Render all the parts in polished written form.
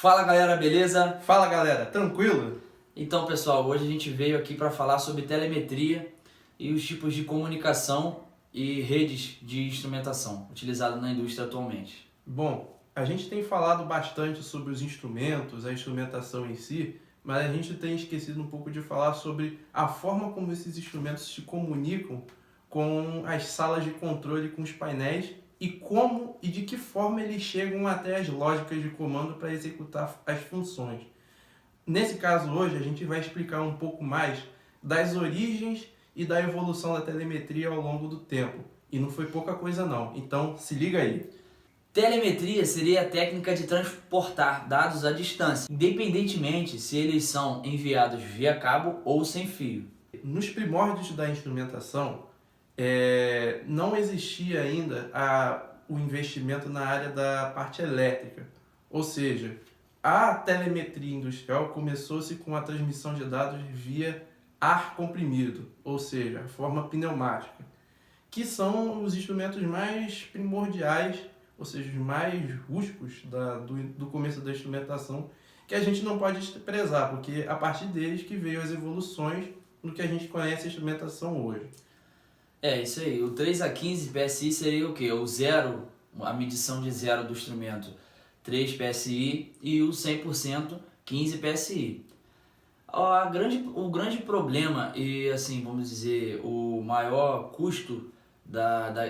Fala galera, beleza? Fala galera, tranquilo? Então pessoal, hoje a gente veio aqui para falar sobre telemetria e os tipos de comunicação e redes de instrumentação utilizadas na indústria atualmente. Bom, a gente tem falado bastante sobre os instrumentos, a instrumentação em si, mas a gente tem esquecido um pouco de falar sobre a forma como esses instrumentos se comunicam com as salas de controle, com os painéis e como e de que forma eles chegam até as lógicas de comando para executar as funções. Nesse caso hoje a gente vai explicar um pouco mais das origens e da evolução da telemetria ao longo do tempo. E não foi pouca coisa não, então se liga aí. Telemetria seria a técnica de transportar dados à distância, independentemente se eles são enviados via cabo ou sem fio. Nos primórdios da instrumentação, não existia ainda o investimento na área da parte elétrica. Ou seja, a telemetria industrial começou-se com a transmissão de dados via ar comprimido, ou seja, a forma pneumática, que são os instrumentos mais primordiais, ou seja, os mais rústicos do começo da instrumentação, que a gente não pode desprezar, porque a partir deles que veio as evoluções no que a gente conhece a instrumentação hoje. É isso aí, o 3 a 15 PSI seria o quê? O zero, a medição de zero do instrumento 3 PSI e o 100% 15 PSI. O grande problema e assim, vamos dizer, o maior custo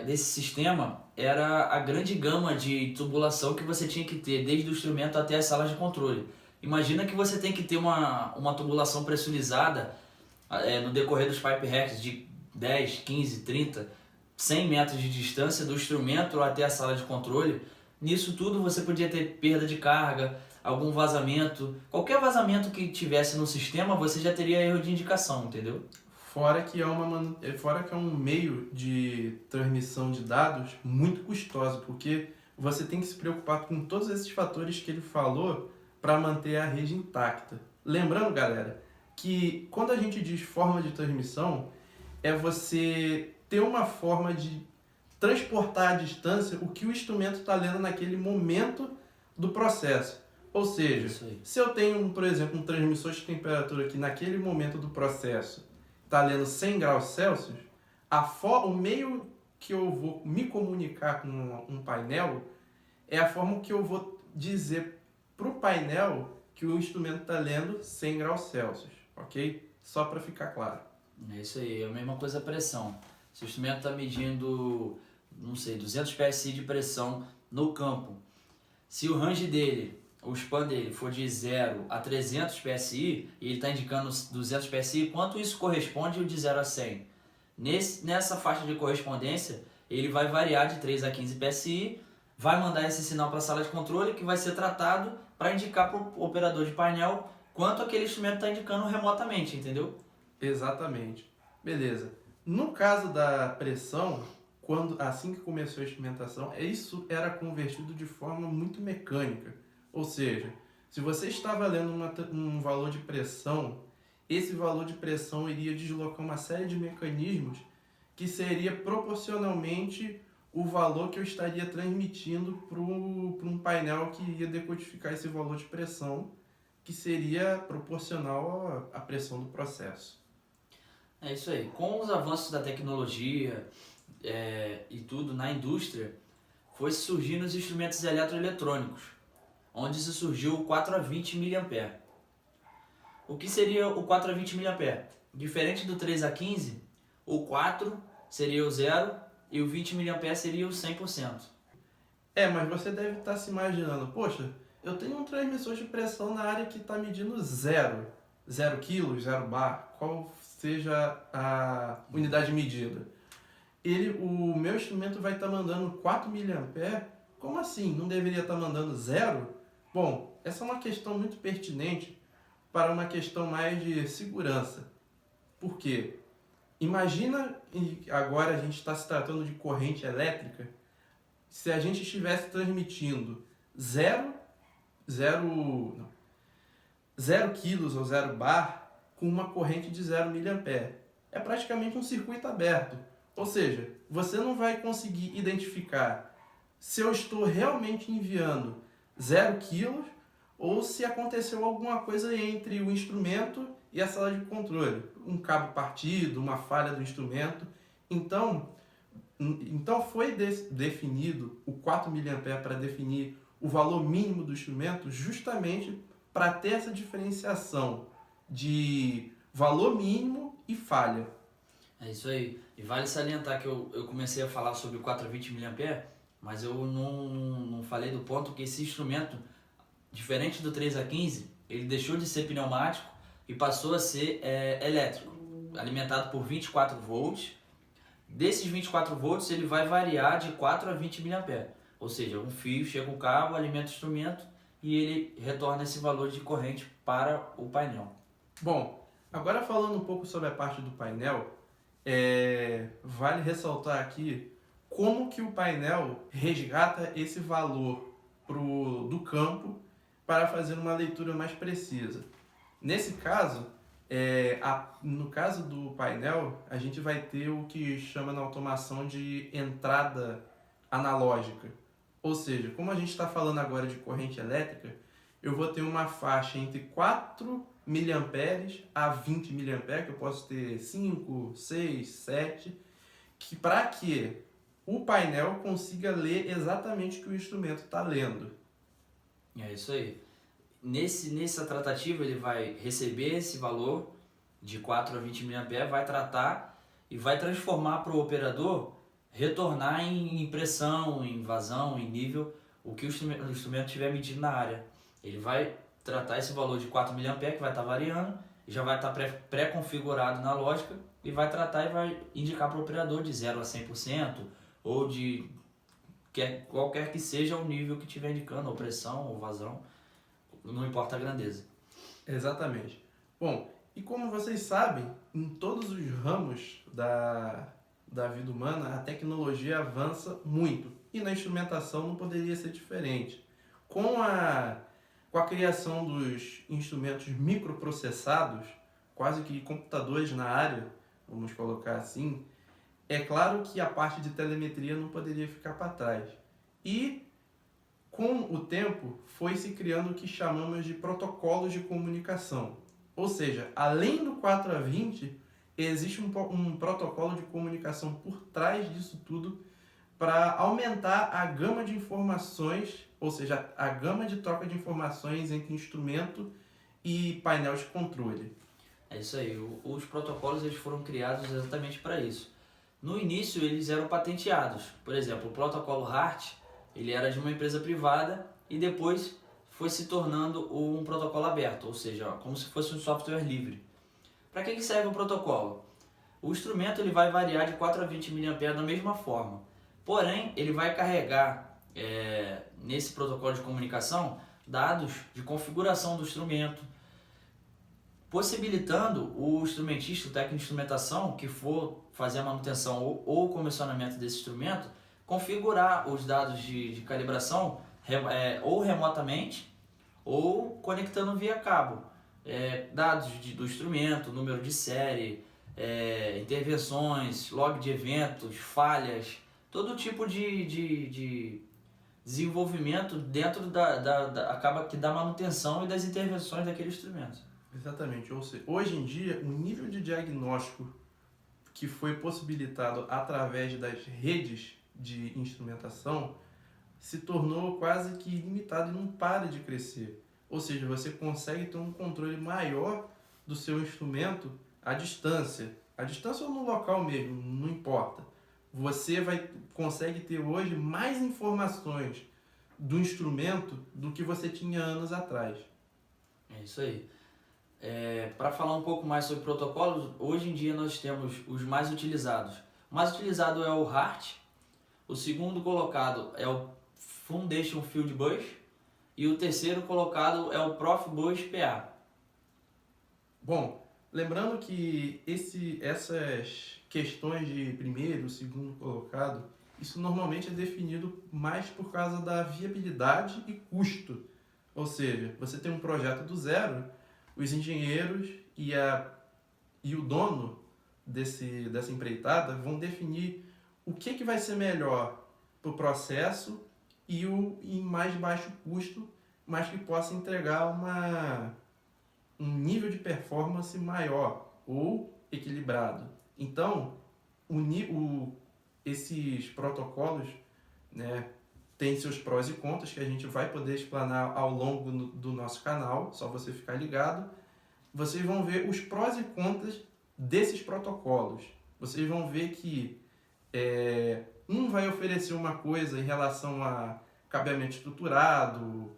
desse sistema era a grande gama de tubulação que você tinha que ter desde o instrumento até as salas de controle. Imagina que você tem que ter uma tubulação pressurizada no decorrer dos pipe racks de 10, 15, 30, 100 metros de distância do instrumento até a sala de controle. Nisso tudo você podia ter perda de carga, algum vazamento. Qualquer vazamento que tivesse no sistema, você já teria erro de indicação, entendeu? Fora que é um meio de transmissão de dados muito custoso, porque você tem que se preocupar com todos esses fatores que ele falou para manter a rede intacta. Lembrando, galera, que quando a gente diz forma de transmissão, é você ter uma forma de transportar à distância o que o instrumento está lendo naquele momento do processo. Ou seja, se eu tenho, por exemplo, um transmissor de temperatura que naquele momento do processo está lendo 100 graus Celsius, o meio que eu vou me comunicar com um painel é a forma que eu vou dizer para o painel que o instrumento está lendo 100 graus Celsius, ok? Só para ficar claro. É isso aí, é a mesma coisa a pressão. Se o instrumento está medindo, não sei, 200 PSI de pressão no campo, se o range dele, o span dele for de 0 a 300 PSI e ele está indicando 200 PSI, quanto isso corresponde ao de 0 a 100? Nessa faixa de correspondência, ele vai variar de 3 a 15 PSI, vai mandar esse sinal para a sala de controle que vai ser tratado para indicar para o operador de painel quanto aquele instrumento está indicando remotamente, entendeu? Exatamente. Beleza. No caso da pressão, assim que começou a instrumentação, isso era convertido de forma muito mecânica. Ou seja, se você estava lendo um valor de pressão, esse valor de pressão iria deslocar uma série de mecanismos que seria proporcionalmente o valor que eu estaria transmitindo para um painel que iria decodificar esse valor de pressão, que seria proporcional à pressão do processo. É isso aí. Com os avanços da tecnologia e tudo na indústria, foi surgindo os instrumentos eletroeletrônicos, onde se surgiu o 4 a 20 mA. O que seria o 4 a 20 mA? Diferente do 3 a 15, o 4 seria o 0 e o 20 mA seria o 100%. Mas você deve estar se imaginando, poxa, eu tenho um transmissor de pressão na área que está medindo 0 kg, 0 bar, qual seja a unidade medida. O meu instrumento vai estar mandando 4 mA? Como assim? Não deveria estar mandando 0? Bom, essa é uma questão muito pertinente para uma questão mais de segurança. Por quê? Imagina, e agora a gente está se tratando de corrente elétrica, se a gente estivesse transmitindo 0 quilos ou 0 bar com uma corrente de 0 mA. É praticamente um circuito aberto. Ou seja, você não vai conseguir identificar se eu estou realmente enviando 0 quilos ou se aconteceu alguma coisa entre o instrumento e a sala de controle, um cabo partido, uma falha do instrumento. Então foi definido o 4 mA para definir o valor mínimo do instrumento, justamente para ter essa diferenciação de valor mínimo e falha. É isso aí. E vale salientar que eu comecei a falar sobre o 420 mA, mas eu não falei do ponto que esse instrumento, diferente do 3A15, ele deixou de ser pneumático e passou a ser elétrico, alimentado por 24 volts. Desses 24 volts, ele vai variar de 4 a 20 mA. Ou seja, um fio chega o cabo, alimenta o instrumento e ele retorna esse valor de corrente para o painel. Bom, agora falando um pouco sobre a parte do painel, vale ressaltar aqui como que o painel resgata esse valor do campo para fazer uma leitura mais precisa. Nesse caso, no caso do painel, a gente vai ter o que chama na automação de entrada analógica. Ou seja, como a gente está falando agora de corrente elétrica, eu vou ter uma faixa entre 4 mA a 20 mA, que eu posso ter 5, 6, 7, para que o painel consiga ler exatamente o que o instrumento está lendo. É isso aí. Nessa tratativa ele vai receber esse valor de 4 a 20 mA, vai tratar e vai transformar para o operador retornar em pressão, em vazão, em nível, o que o instrumento estiver medindo na área. Ele vai tratar esse valor de 4 mA que vai estar variando, já vai estar pré-configurado na lógica e vai tratar e vai indicar para o operador de 0 a 100% ou de qualquer que seja o nível que estiver indicando, ou pressão ou vazão, não importa a grandeza. Exatamente. Bom, e como vocês sabem, em todos os ramos da vida humana, a tecnologia avança muito. E na instrumentação não poderia ser diferente. Com a criação dos instrumentos microprocessados, quase que computadores na área, vamos colocar assim, é claro que a parte de telemetria não poderia ficar para trás. E com o tempo foi se criando o que chamamos de protocolos de comunicação. Ou seja, além do 4A20, existe um protocolo de comunicação por trás disso tudo para aumentar a gama de informações, ou seja, a gama de troca de informações entre instrumento e painel de controle. É isso aí, os protocolos eles foram criados exatamente para isso. No início eles eram patenteados, por exemplo, o protocolo HART, ele era de uma empresa privada e depois foi se tornando um protocolo aberto, ou seja, como se fosse um software livre. Para que serve o protocolo? O instrumento ele vai variar de 4 a 20 mA da mesma forma, porém ele vai carregar nesse protocolo de comunicação dados de configuração do instrumento, possibilitando o instrumentista, o técnico de instrumentação que for fazer a manutenção ou o comissionamento desse instrumento, configurar os dados de calibração ou remotamente ou conectando via cabo. Dados do instrumento, número de série, intervenções, log de eventos, falhas, todo tipo de desenvolvimento dentro acaba que da manutenção e das intervenções daquele instrumento. Exatamente, ou seja, hoje em dia o nível de diagnóstico que foi possibilitado através das redes de instrumentação se tornou quase que ilimitado e não para de crescer. Ou seja, você consegue ter um controle maior do seu instrumento à distância. À distância ou no local mesmo, não importa. Você consegue ter hoje mais informações do instrumento do que você tinha anos atrás. É isso aí. Para falar um pouco mais sobre protocolos, hoje em dia nós temos os mais utilizados. O mais utilizado é o HART, o segundo colocado é o Foundation Field Bus e o terceiro colocado é o Profibus PA. Bom, lembrando que essas questões de primeiro, segundo colocado, isso normalmente é definido mais por causa da viabilidade e custo. Ou seja, você tem um projeto do zero, os engenheiros e o dono dessa empreitada vão definir o que vai ser melhor para o processo e em mais baixo custo mas que possa entregar um nível de performance maior ou equilibrado. Então, esses protocolos, né, têm seus prós e contras que a gente vai poder explanar ao longo do nosso canal, só você ficar ligado. Vocês vão ver os prós e contras desses protocolos. Vocês vão ver que um vai oferecer uma coisa em relação a cabeamento estruturado,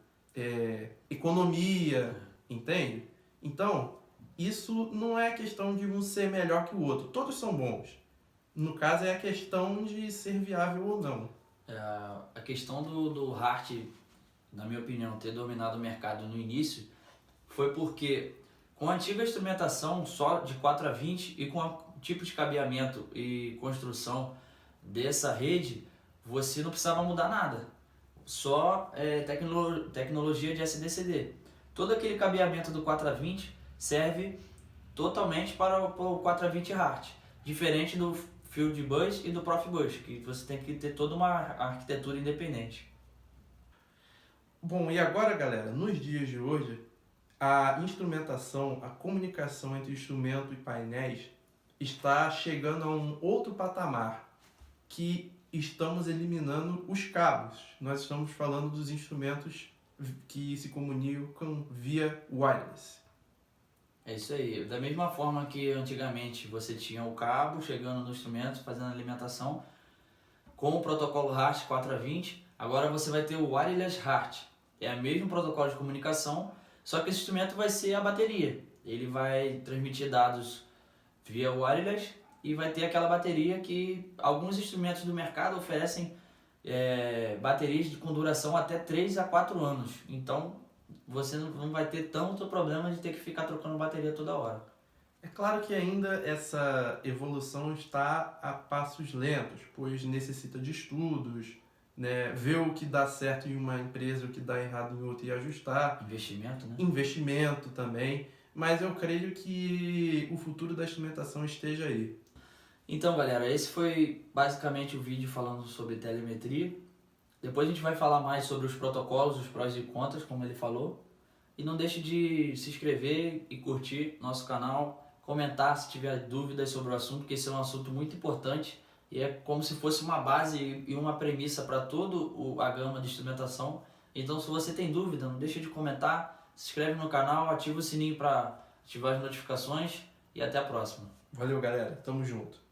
economia, entende? Então, isso não é questão de um ser melhor que o outro. Todos são bons. No caso, é a questão de ser viável ou não. A questão do Hart, na minha opinião, ter dominado o mercado no início foi porque com a antiga instrumentação só de 4x20 e com o tipo de cabeamento e construção dessa rede, você não precisava mudar nada. Só tecnologia de SDCD. Todo aquele cabeamento do 4x20 serve totalmente para o 4x20 Hart. Diferente do Field Bus e do Prof Bus, que você tem que ter toda uma arquitetura independente. Bom, e agora, galera, nos dias de hoje, a instrumentação, a comunicação entre instrumento e painéis está chegando a um outro patamar, que estamos eliminando os cabos. Nós estamos falando dos instrumentos que se comunicam via wireless. É isso aí. Da mesma forma que antigamente você tinha o cabo chegando no instrumento, fazendo a alimentação, com o protocolo Hart 4x20, agora você vai ter o Wireless Hart. É o mesmo protocolo de comunicação, só que esse instrumento vai ser a bateria. Ele vai transmitir dados via wireless e vai ter aquela bateria que alguns instrumentos do mercado oferecem baterias com duração até 3 a 4 anos. Então, você não vai ter tanto problema de ter que ficar trocando bateria toda hora. É claro que ainda essa evolução está a passos lentos, pois necessita de estudos, né? Ver o que dá certo em uma empresa, o que dá errado em outra e ajustar. Investimento, né? Investimento também, mas eu creio que o futuro da instrumentação esteja aí. Então, galera, esse foi basicamente o vídeo falando sobre telemetria. Depois a gente vai falar mais sobre os protocolos, os prós e contras, como ele falou. E não deixe de se inscrever e curtir nosso canal, comentar se tiver dúvidas sobre o assunto, porque esse é um assunto muito importante e é como se fosse uma base e uma premissa para toda a gama de instrumentação. Então, se você tem dúvida, não deixe de comentar, se inscreve no canal, ativa o sininho para ativar as notificações e até a próxima. Valeu, galera. Tamo junto.